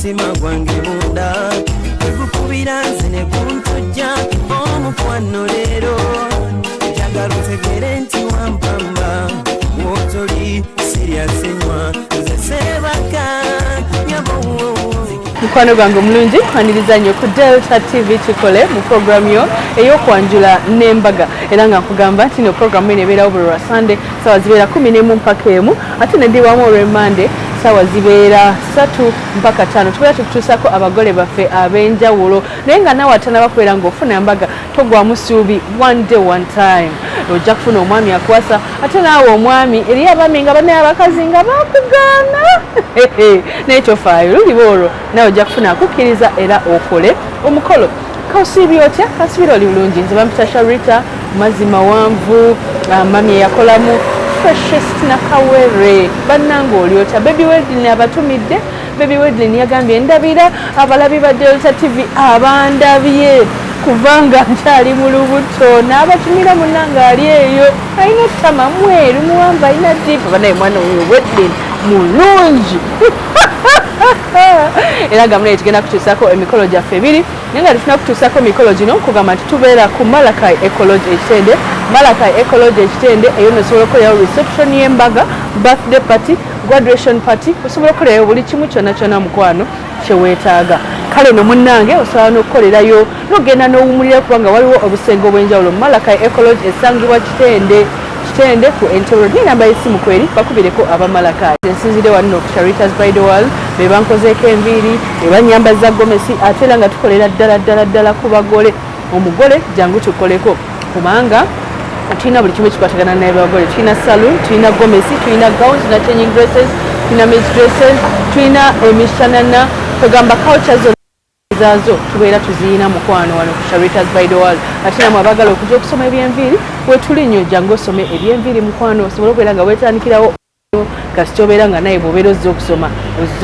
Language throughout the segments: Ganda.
mutima gwange munda ekukubira nze ne kuntujja omukwano leero njagala otegere nti wampamba wotoli siryasenywa nze sebaka nyabo. Mukwano gwange mulungi kwaniriza nnyo ku Delta TV tukole mu programu yo ey'okwanjula n'embaga era nga nkugamba nti no programu eno ebeerawo buli lwa Sunday sawa zibeera 11 mpaka 1 ate neddiwamu olw'Emande sawa zibeera 3 mpaka 5 tubeera tukutuusako abagole baffe ab'enjawulo naye nga nawe ate nabakubeera ng'ofuna embaga togwamu ssuubi one day one time ojja kufuna omwami akwasa ate naawe omwami eri abaami nga banaye abakazi nga bakugaana naye tofaayo luliba olwo nawe ojja kufuna akukkiriza era okole omukolo. Kawusiibye otya? Kasiibira oli bulungi. Nze bampita Sharita mazzi mawanvu mami eyakolamu freshest na kawere bannange oli otya? Baby Wedlin abatumidde. Baby Wedlin yagambye ndabira abalabi ba Delta TV abandabye kubanga nkyali mu lubuto n'abatumira munnange ali eyo alina ttama mweru muwamba alina jipu banaye mwana oyo Wedlin mulungi era nga mulaye tugenda kutuusako emikolo gyaffe ebiri naye nga tufuna kutuusako emikolo gino kugamba nti tubeera ku Malakai Ecology ekitende Malakai Ecology ekitende eyo nosobola okukolerayo reception y'embaga birthday party graduation party osobola okukolerayo buli kimu kyonna kyonna mukwano kyeweetaaga. Kale no munnange osobola n'okukolerayo n'ogenda n'owumulira kubanga waliwo obusenge obw'enjawulo mu Malakai Ecology esangibwa kitende ku Entero n'enamba y'essimu kweri bakubireko aba Malakai. Nsinzire wano ku Sharita's Bridal World be bankozeeko enviiri be banyambaza gomesi ate era nga tukolera ddala ku bagole. Omugole jangu tukoleko kubanga tulina buli kimu ekikwatagana n'abagole. Tulina saloon, tulina gomesi, tulina gowns, tulina changing dresses, tulina maids dresses, tulina emishanana kugamba culture zazo tubeera tuziyina mukwano wano ku Sharita's Bridal World. Ate namwe abagala okujja okusoma eby'enviiri wetuli nnyo jangu osome eby'enviiri mukwano osobola okubeera nga weetandikirawo kasita obeera nga naye bw'obeera ozza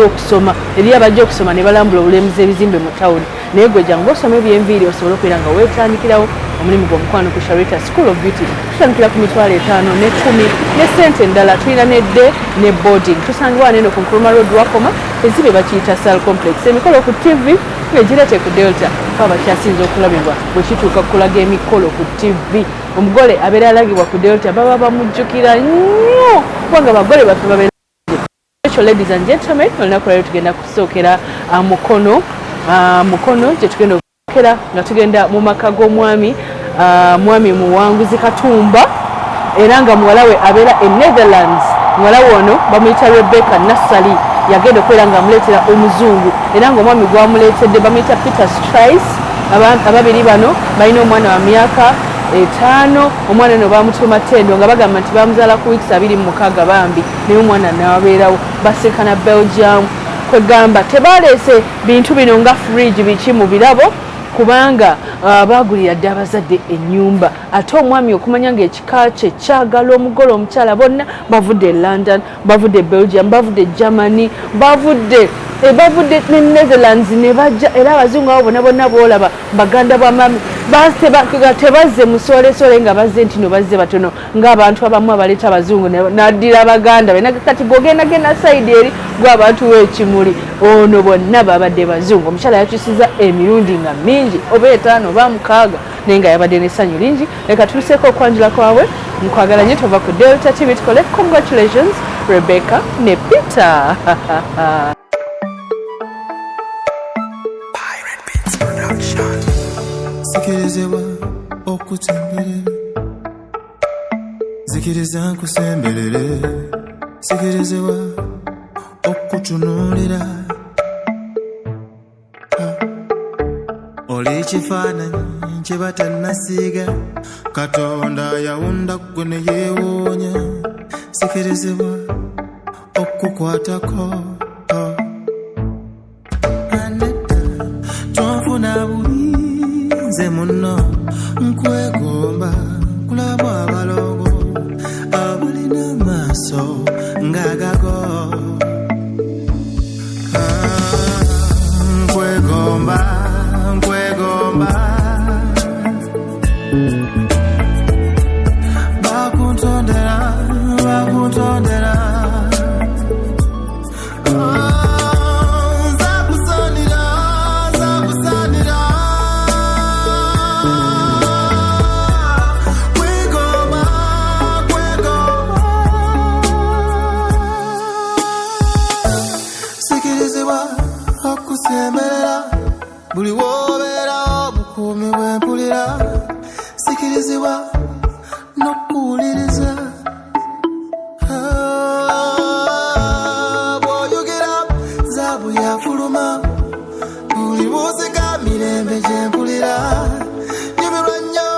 okusoma eri abajja okusoma ne balambula obulemuzi ebizimbe mu tawuni naye gwe jangu osoma eby'enviiri osobola okubeera nga weetandikirawo omulimu gw'omukwano ku Sharita School of Beauty. Tutandikira ku mitwalo 5 ne 10 ne ssente endala tulina ne day ne boarding. Tusangibwa neno ku Nkrumah Road Wakoma ezibe bakiyita Sal Complex. Emikolo ku TV ng'egirete ku Delta aba kyasinze okulabibwa bwe kituuka kulaga emikolo ku TV. Omugole abeera alagibwa ku Delta baba bamujjukira nnyo kubanga abagole baffe babeera. Ladies and gentlemen, olunaku lero tugenda kusookera mukono gye tugenda okukera nga tugenda mu maka g'omwami mwami muwanguzi Katumba era nga muwala we abeera e Netherlands. Muwala ono bamuyita Rebecca Nassali yagenda okubeera nga amuleetera omuzungu era nga omwami gwamuleetedde bamuyita Peter Struijs. Ababiri bano balina omwana wa myaka 5 omwana ono bamutuma Tendo nga bagamba nti bamuzaala ku weeks 26 bambi naye omwana n'abeerawo baseka na Belgium kwegamba tebaleese bintu bino nga fridge biki mu birabo kubanga bagulira dde abazadde ennyumba ate omwami okumanya ng'ekika kye kyagala omugole omukyala bonna bavudde London bavudde Belgium bavudde Germany bavudde ne Netherlands ne bajja era abazungu abo bonna boolaba baganda ba mami tebazze musolesole nga bazze nti no bazze batono ng'abantu abamu abaleeta abazungu naddira abaganda bena kati gogenda side eri gw'abantu w'ekimuli ono bonna babadde bazungu. Omukyala yakyusiza emirundi nga mingi oba 5 oba 6 naye nga yabadde n'essanyu lingi. Leka tuliseeko okwanjula kwabwe nkwagala nnyo tova ku Delta TV tukole congratulations Rebecca ne Peter. Sikirizibwa okutemberera zikiriza nkusemberere sikirizibwa okutunuulira oli ekifaananyi kye batannasiiga Katonda yawunda ggwe ne yeewoonya sikirizibwa okukwatako anedda tonfuna bubi nze muno nkwegomba kulaba abalogo abalina amaaso ng'agago nkwegomba bakuntondera nza kusoma sikirizibwa okusemerera buli wobeera obukuumi bw'empulira sikirizibwa n'okuwuliriza bw'oyogera zaabu yafuluma buli buuzika mirembe gye mpulira nyumirwa nnyo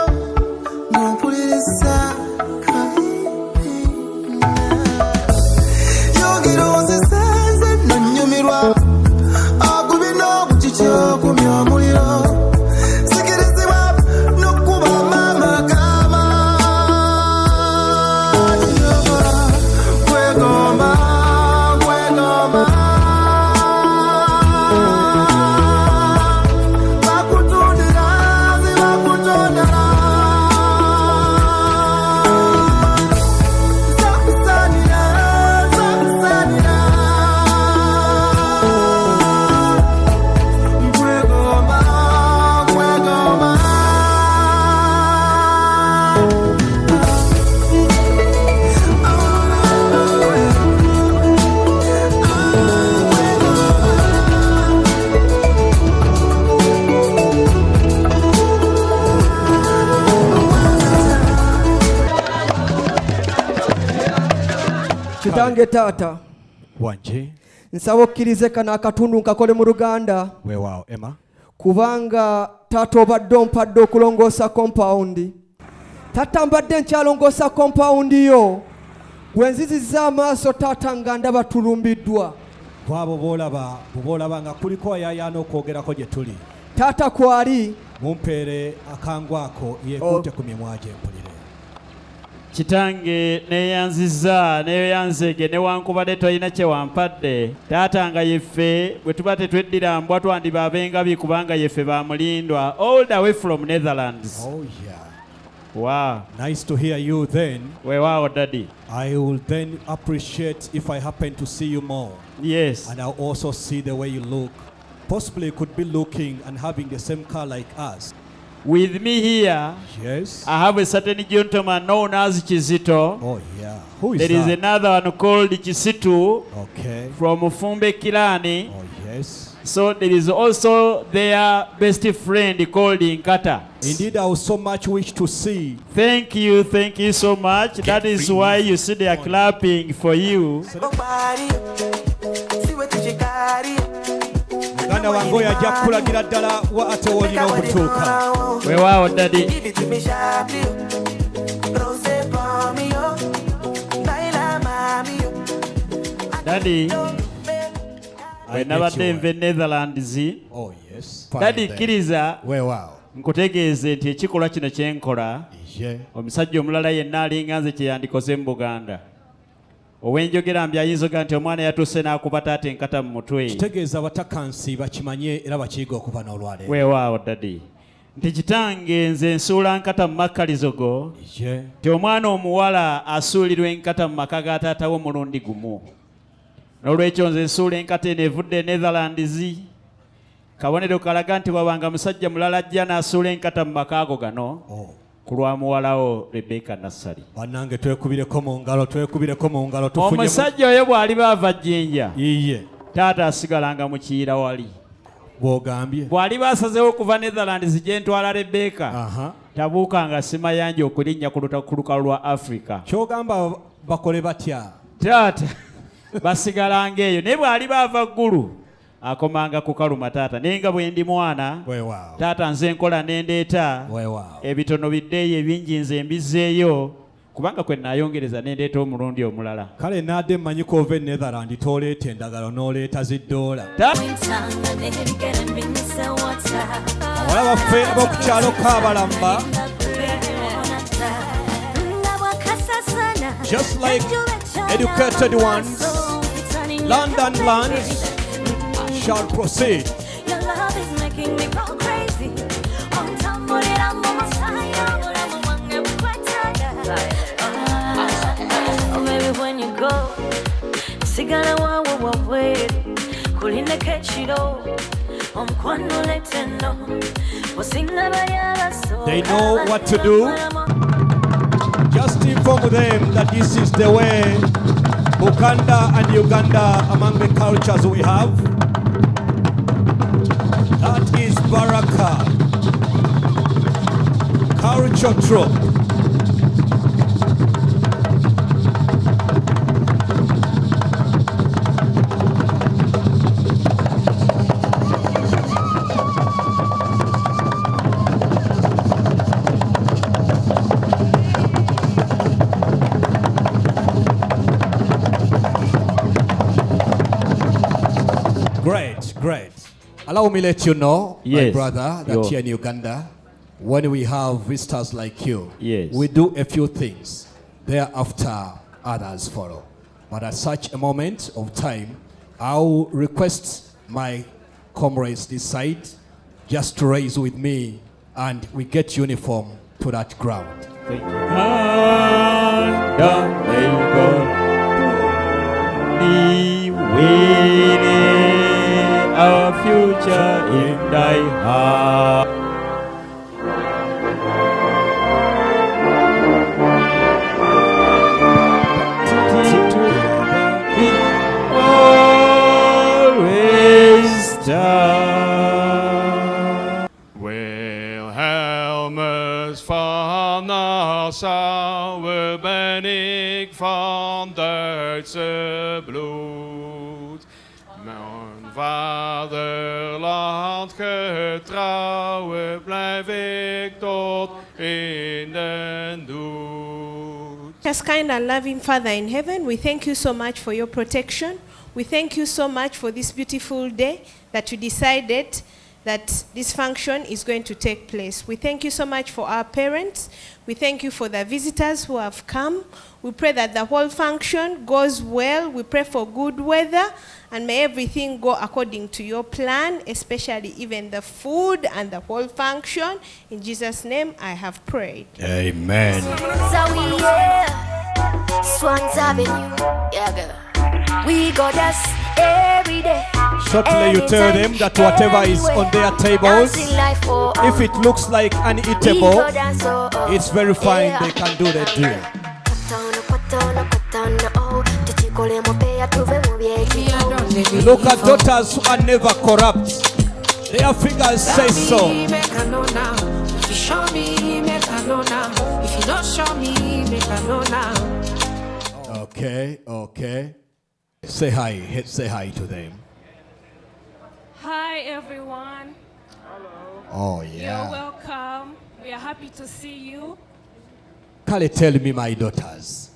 ng'ompuliriza yogera onzisenze nonyumirwa agubina obukiki okumya omuliro sikirizibwa n'okuba maama kaaba kwegomba kwegomba bakutundira zibakutondera zakusanira zakusanira kwegomba kwegomba kitange taata wanje nsaba okkirize kano akatundu nkakole mu Luganda weewaawo Emma kubanga taata obadde ompadde okulongoosa kompawundi taata mbadde nkyalongoosa kompawundi yo gwe nzizizza amaaso taata nga ndaba tulumbiddwa kwabo boolaba nga kuliko ayaayaana okwogerako gye tuli taata kwali mumpeere akangu ako yeekuute ku mimwa gye mpulire kitange neyanziza neyanzege newankubadde tolina kye wampadde taata nga yeffe bwe tuba tetweddira mbwa twandibaabenga kubanga yeffe bamulindwa all the way from Netherlands. Oh yeah. Wow. Nice to hear you then. Weewaawo daddy. I will then appreciate if I happen to see you more. Yes. And I'll also see the way you look. Possibly you could be looking and having the same car like us. With me here, Yes. I have a certain gentleman known as Kizito. Oh yeah. Who is There is that? another one called Kisitu Okay. from Fumbe Kilani. Oh yes. So there is also their best friend called Nkata. Indeed, I would so much wish to see. Thank you so much. That is why you see they are clapping for you. Muganda wange oyo ajja kukulagira ddala wa ate woolina okutuuka. Weewaawo daddy. Daddy, I nabadde met nva you. Netherlands. Oh yes. Daddy Fine then. kkiriza Weewaawo. nkutegeeze nti ekikolwa kino kye nkola Ye. omusajja omulala yenna alinga nze kye yandikoze mu Buganda. Owenjogera mbi ayinza nti omwana yatuuse n'akuba taata enkata mu mutwe. Kitegeeza batakansi bakimanye era bakiyiga okuva n'olwaleero. Weewaawo daddy. Nti kitange nze nsuula nkata mu makkalizo go. Ye. Ti omwana omuwala asuulirwa enkata mu maka ga taata we omulundi gumu. N'olwekyo nze nsuula enkata eno evudde Netherlands. Kabonero kalaga nti wabanga musajja mulala ajja n'asuula enkata mu maka ago gano. Oh. Ku lwa muwalawo Rebecca Nassali. Bannange twekubireko mu ngalo tufunye. Omusajja oyo bw'aliba ava Jjinja. Iye. Taata asigalanga mu Kiyira wali. Bw'ogambye. Bw'aliba asazeewo okuva Netherlands gye ntwala Rebecca. Aha. Tabuukanga simayanja okulinnya ku lukalu lwa Africa. Ky'ogamba bakole batya? Taata basigalanga eyo naye bw'aliba ava ggulu akomanga ku kaluma taata naye nga bwe ndi mwana Weewaawo. taata nze nkola nendeeta Weewaawo. ebitono biddeeyo ebingi nze mbizzeeyo kubanga kwe naayongereza nendeeta omulundi omulala. Kale naadde mmanyiko ova e Netherland toleeta endagalo n'oleeta ziddoola. Abawala baffe ab'oku kyalo Kaabalamba, just like educated ones, London lands shall proceed. Your love is making me go crazy. Oh, baby, when you go, sigala wawe wawere, kuline kechiro, omkwanule teno, wasinga bayala so. They know what to do. Just inform them that this is the way Buganda and Uganda among the cultures we have. That is Baraka. Culture trope. Great. Allow me let you know, my brother, that here in Uganda, when we have visitors like you, we do a few things. Thereafter, others follow. But at such a moment of time, I'll request my comrades this side just to raise with me, and we get uniform to that ground. Thank you. Our future in thy heart. Always stand. Wilhelmus van Nassau, we ben ik van Duitse bloed. Mijn vaderland getrouwe blijf ik tot in den dood. Just kind and loving Father in heaven, we thank you so much for your protection. We thank you so much for this beautiful day that you decided that this function is going to take place. We thank you so much for our parents. We thank you for the visitors who have come. We pray that the whole function goes well. We pray for good weather, and may everything go according to your plan, especially even the food and the whole function. In Jesus' name, I have prayed. Amen. Swans Avenue, yeah, girl. We got us every day. Shortly you tell them that whatever is on their tables, if it looks like uneatable, it's very fine, they can do the deal. Look at daughters who are never corrupt. Their figures say so. If you show me, make I know now. If you don't show me, make I know now. Okay. Say hi to them. Hi everyone. Oh yeah. You're welcome. We are happy to see you. Kale, tell me, my daughters,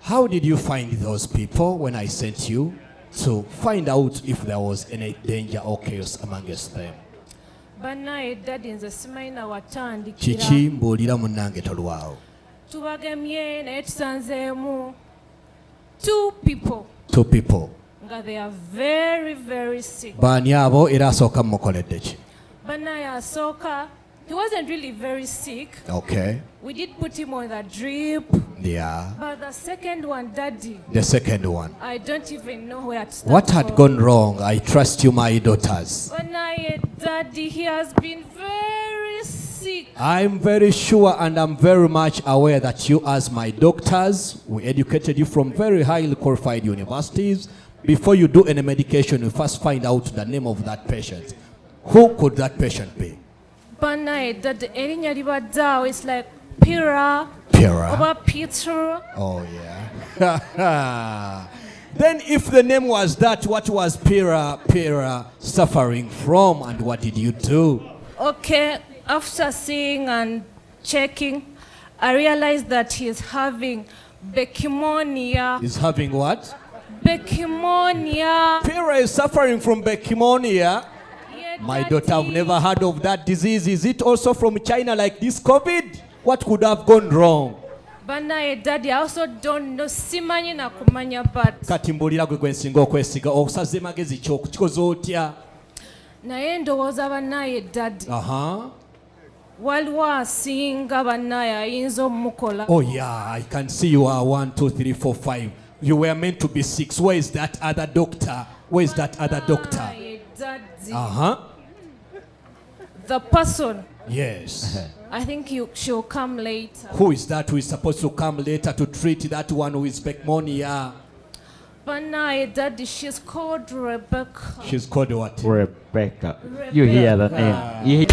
how did you find those people when I sent you to find out if there was any danger or chaos amongst them? Banaye daddy nze simanyi na watandikira. Kiki mbuulira munnange tolwawo. Tubagemye naye tusanzeemu two people. Nga they are very, very sick. Baani abo era asooka mukoledde ki? Banaye asooka, he wasn't really very sick. Okay. We did put him on the drip. Yeah. But the second one, daddy. The second one. I don't even know where to start. What had gone wrong? I trust you, my daughters. Banaye daddy, he has been very sick. I'm very sure and I'm very much aware that you, as my doctors, we educated you from very highly qualified universities. Before you do any medication, you first find out the name of that patient. Who could that patient be? Banaye daddy, erinnya libadde awo, it's like Pira. Oba Peter. Oh yeah. Then if the name was that, what was Pira suffering from, and what did you do? Okay, after seeing and checking, I realized that he's having Bekimonia. He's having what? Bekimonia. Pira is suffering from Bekimonia. Yeah, My daddy. daughter, I've never heard of that disease. Is it also from China like this COVID? What could have gone wrong? Banaye daddy, I also don't know. Simanyi na kumanya but. Kati mbulira gwe nsinga okwesiga okusaze magezi kikoze otya? Naye ndowooza banaye daddy. Waliwo asinga banaye ayinza omukola. Oh yeah, I can see you are 1, 2, 3, 4, 5. You were meant to be 6. Where is that other doctor? Where is that other doctor? Banaye daddy. The person. Yes. I think she'll come later. Who is that who is supposed to come later to treat that one who is Bekimonia? But now, Daddy, she's called Rebecca. She's called what? Rebecca. You hear the name? You hear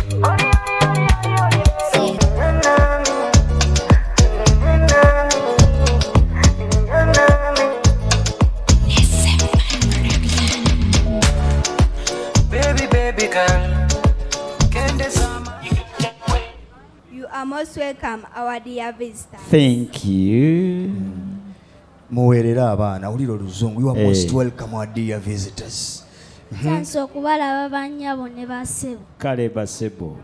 Baby girl. You are most welcome, our dear visitor. Thank you. Muwerera abaana uliro luzungu. You are most welcome, our dear visitors. Chance okubalaba bannyabo ne basebo. Kale basebo.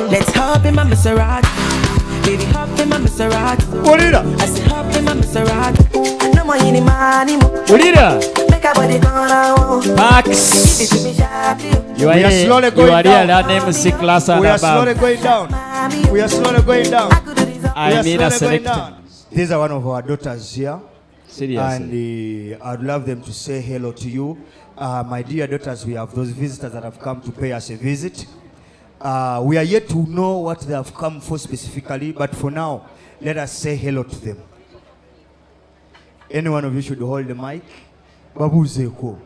Let's hop in my Maserati. Baby, hop in my Maserati. Ulira. I say hop in my Maserati. No more any money. Ulira. Make a body gonna Max. You are here. slowly You going are down. here. That name is class and We are slowly above. going down. We are slowly going down. I need a selector. These are one of our daughters here. Seriously. And I'd love them to say hello to you. My dear daughters, we have those visitors that have come to pay us a visit. We are yet to know what they have come for specifically, but for now, let us say hello to them. Any one of you should hold the mic. Babuzeko.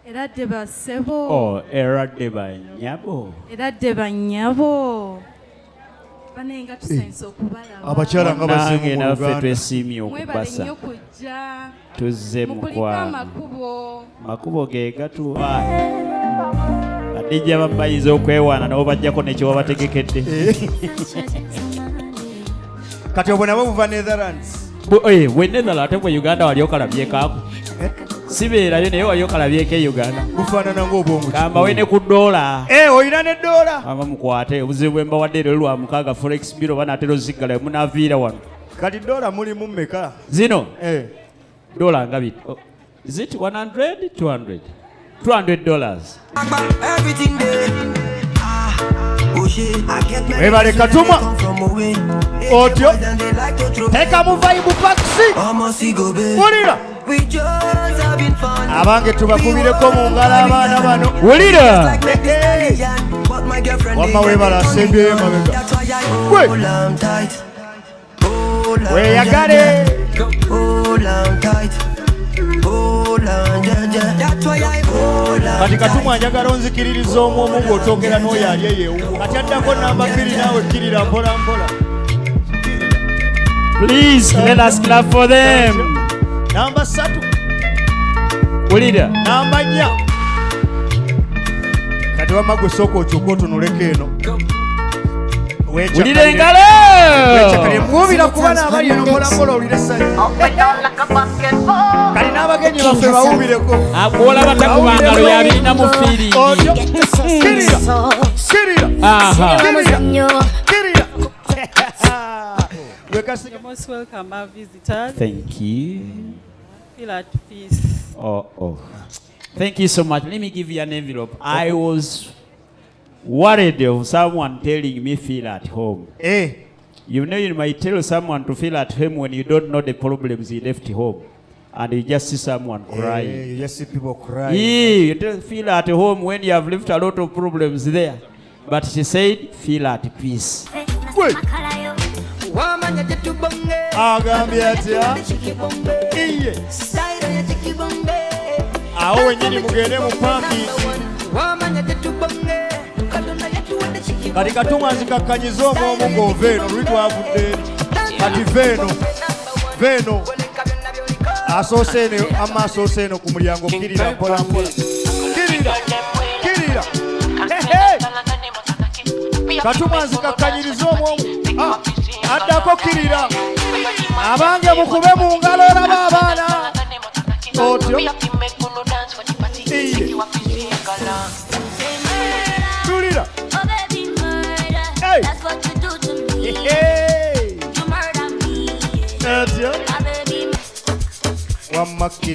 Eradde basebo. Oh, eradde banyabo. Eradde bannyabo. Banenga tusenso okubalaba. Abakyala nga Nange basenga mu naffe Uganda. twesimye Mwebale okubasa. nnyo kujja. Tuzze mu Mukulika kwano. amakubo. Makubo ge gatuwa. Badijja babayiza okwewaana nabo bajjako nekyo babategekedde. Kati obwo nabo buva Netherlands. We Netherlands ate bwe Uganda wali okalabyekaako. Sibeerayo naye wali okalabyeko e Uganda. Bufaanana ng'obwongo. Kambawe ne ku $. Oyina ne $. Aba mukwate obuzibu bwe mbawadde leero lwa mukaaga forex biro banaatera oziggala munaaviira wano. Kati $. mulimu mmeka? Zino $. nga bit. Is it 100? 200? $200. everything there. Webale Katuma. Otyo. Teka mu vibe taxi. Wulira. Abange tubakubireko mu ngalo abaana bano. Wulira. Wamma webala asembyeyo emabega. Weyagale. Kati Katuma njagala onzikiririza omwomu ng'otwogera n'oyo ali eyeewu. Kati addako namba 2 naawe kkirira mpola mpola. Please let us clap for them. Namba 3. Wulira. Namba 4. Kati wamma gwe sooka okyuka otunuleko eno. Wulira engalo. Mwubira kuba n'abali eno mpola mpola owulire essanyu. Kali n'abagenyi baffe bawubireko. Abwola batakuba ngalo yabirina mu fiiringi. Kirira. Kirira. You're most welcome, our visitors. Thank you. Feel at peace. Oh. Thank you so much. Let me give you an envelope. I was worried of someone telling me feel at home. You know, you might tell someone to feel at home when you don't know the problems he left home. And you just see someone crying. You just see people crying. You don't feel at home when you have left a lot of problems there. But she said, feel at peace. Wait. Agambye atya? Iye. Awo wenyini mugende mu pampi. Kati Katuma nzikakkanyiza omwomu ng'oveeno luli twavudde. Kati veeno. Asoose eno asoose eno ku mulyango kirira mpola mpola. Kirira. Katuma nzikakkanyiriza omwomu. Addako kirira. Abange mukube mu ngalo olaba abaana. Otyo. Tulira. Etyo. Wamma